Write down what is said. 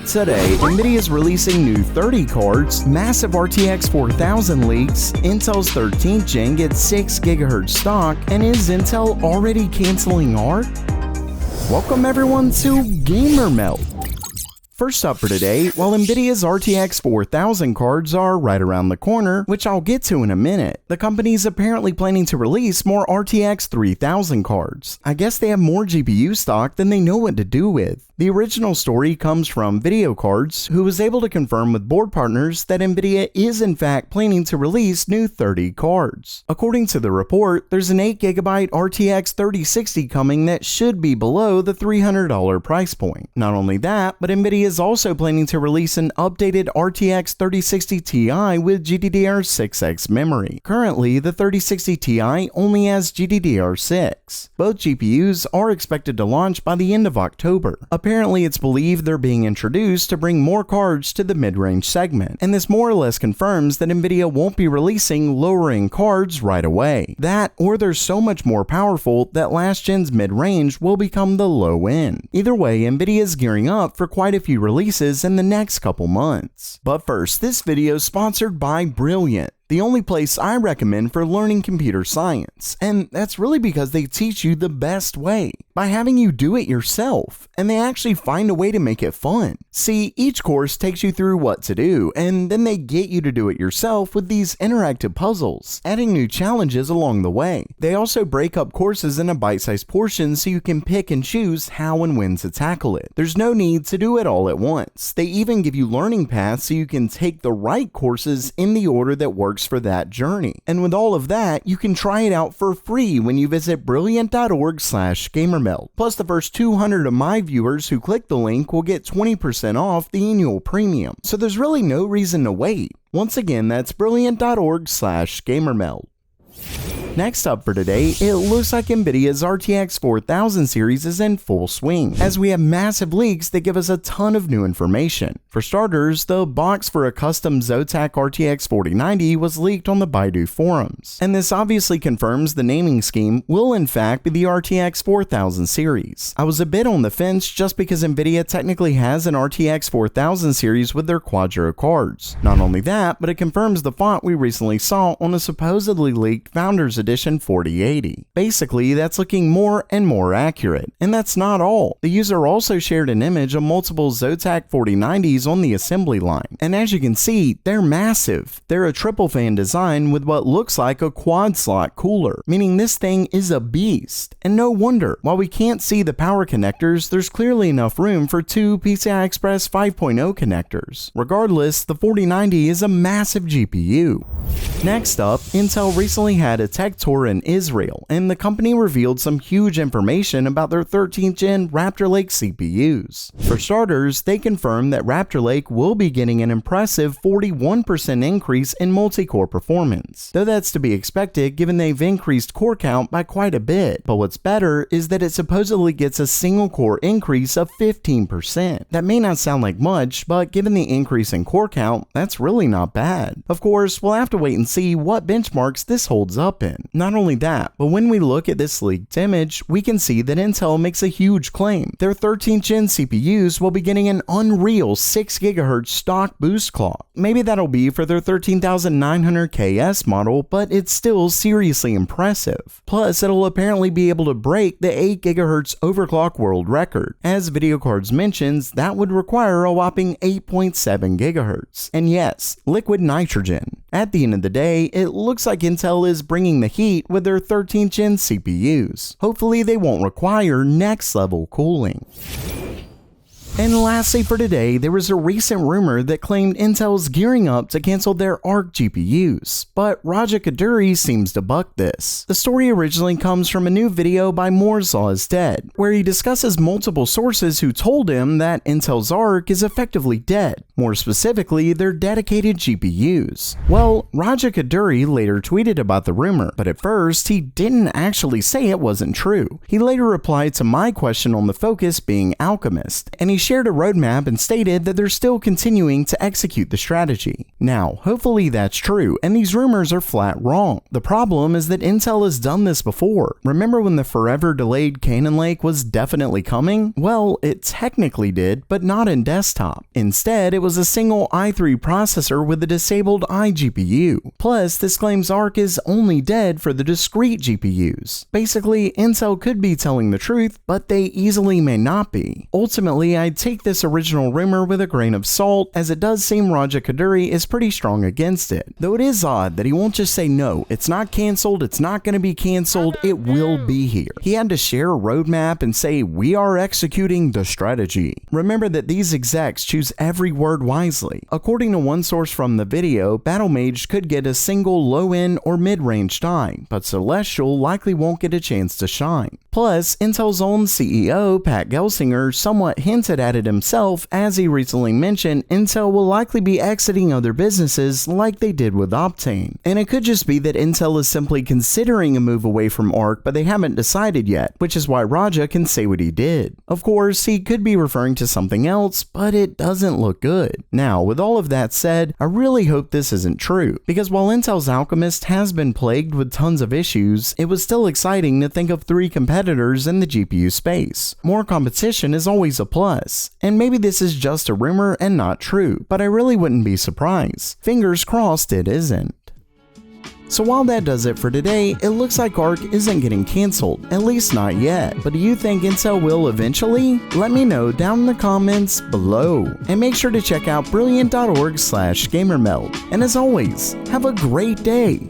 Today, Nvidia is releasing new 30 cards, massive RTX 4000 leaks, Intel's 13th gen gets 6 GHz stock, and is Intel already canceling ARC? Welcome everyone to Gamer Melt. First up for today, while Nvidia's RTX 4000 cards are right around the corner, which I'll get to in a minute, the company's apparently planning to release more RTX 3000 cards. I guess they have more GPU stock than they know what to do with. The original story comes from Video Cards, who was able to confirm with board partners that Nvidia is in fact planning to release new 30 cards. According to the report, there's an 8GB RTX 3060 coming that should be below the $300 price point. Not only that, but Nvidia is also planning to release an updated RTX 3060 Ti with GDDR6X memory. Currently, the 3060 Ti only has GDDR6. Both GPUs are expected to launch by the end of October. Apparently, it's believed they're being introduced to bring more cards to the mid-range segment, and this more or less confirms that Nvidia won't be releasing lower-end cards right away. That, or they're so much more powerful that last gen's mid-range will become the low end. Either way, Nvidia is gearing up for quite a few releases in the next couple months. But first, this video is sponsored by Brilliant, the only place I recommend for learning computer science, and that's really because they teach you the best way, by having you do it yourself, and they actually find a way to make it fun. See, each course takes you through what to do, and then they get you to do it yourself with these interactive puzzles, adding new challenges along the way. They also break up courses into bite-sized portions so you can pick and choose how and when to tackle it. There's no need to do it all at once. They even give you learning paths so you can take the right courses in the order that works for that journey. And with all of that, you can try it out for free when you visit brilliant.org/gamermelt. Plus, the first 200 of my viewers who click the link will get 20% off the annual premium. So there's really no reason to wait. Once again, that's brilliant.org/gamermelt. Next up for today, it looks like Nvidia's RTX 4000 series is in full swing, as we have massive leaks that give us a ton of new information. For starters, the box for a custom Zotac RTX 4090 was leaked on the Baidu forums, and this obviously confirms the naming scheme will in fact be the RTX 4000 series. I was a bit on the fence just because Nvidia technically has an RTX 4000 series with their Quadro cards. Not only that, but it confirms the font we recently saw on a supposedly leaked Founders Edition 4080. Basically, that's looking more and more accurate. And that's not all. The user also shared an image of multiple Zotac 4090s on the assembly line. And as you can see, they're massive. They're a triple fan design with what looks like a quad slot cooler, meaning this thing is a beast. And no wonder, while we can't see the power connectors, there's clearly enough room for two PCI Express 5.0 connectors. Regardless, the 4090 is a massive GPU. Next up, Intel recently had a tech tour in Israel, and the company revealed some huge information about their 13th gen Raptor Lake CPUs. For starters, they confirmed that Raptor Lake will be getting an impressive 41% increase in multi-core performance, though that's to be expected given they've increased core count by quite a bit. But what's better is that it supposedly gets a single core increase of 15%. That may not sound like much, but given the increase in core count, that's really not bad. Of course, we'll have to wait and see what benchmarks this holds up in. Not only that, but when we look at this leaked image, we can see that Intel makes a huge claim. Their 13th gen CPUs will be getting an unreal 6 GHz stock boost clock. Maybe that'll be for their 13900KS model, but it's still seriously impressive. Plus, it'll apparently be able to break the 8 GHz overclock world record. As Video Cards mentions, that would require a whopping 8.7 GHz. And yes, liquid nitrogen. At the end of the day, it looks like Intel is bringing the heat with their 13th gen CPUs. Hopefully they won't require next level cooling. And lastly for today, there was a recent rumor that claimed Intel's gearing up to cancel their ARC GPUs, but Raja Kaduri seems to buck this. The story originally comes from a new video by Moore's Law is Dead, where he discusses multiple sources who told him that Intel's ARC is effectively dead, more specifically their dedicated GPUs. Well, Raja Kaduri later tweeted about the rumor, but at first he didn't actually say it wasn't true. He later replied to my question on the focus being Alchemist, and he shared a roadmap and stated that they're still continuing to execute the strategy. Now, hopefully that's true, and these rumors are flat wrong. The problem is that Intel has done this before. Remember when the forever delayed Cannon Lake was definitely coming? Well, it technically did, but not in desktop. Instead, it was a single i3 processor with a disabled iGPU. Plus, this claims Arc is only dead for the discrete GPUs. Basically, Intel could be telling the truth, but they easily may not be. Ultimately, I'd take this original rumor with a grain of salt, as it does seem Raja Koduri is pretty strong against it. Though it is odd that he won't just say no, it's not cancelled, it's not going to be cancelled, it will be here. He had to share a roadmap and say, we are executing the strategy. Remember that these execs choose every word wisely. According to one source from the video, Battlemage could get a single low-end or mid-range die, but Celestial likely won't get a chance to shine. Plus, Intel's own CEO, Pat Gelsinger, somewhat hinted at it himself, as he recently mentioned Intel will likely be exiting other businesses like they did with Optane. And it could just be that Intel is simply considering a move away from Arc, but they haven't decided yet, which is why Raja can say what he did. Of course, he could be referring to something else, but it doesn't look good. Now, with all of that said, I really hope this isn't true, because while Intel's Alchemist has been plagued with tons of issues, it was still exciting to think of 3 competitors in the GPU space. More competition is always a plus, and maybe this is just a rumor and not true, but I really wouldn't be surprised. Fingers crossed it isn't. So while that does it for today, it looks like Arc isn't getting cancelled, at least not yet. But do you think Intel will eventually? Let me know down in the comments below. And make sure to check out brilliant.org/gamermeld. And as always, have a great day.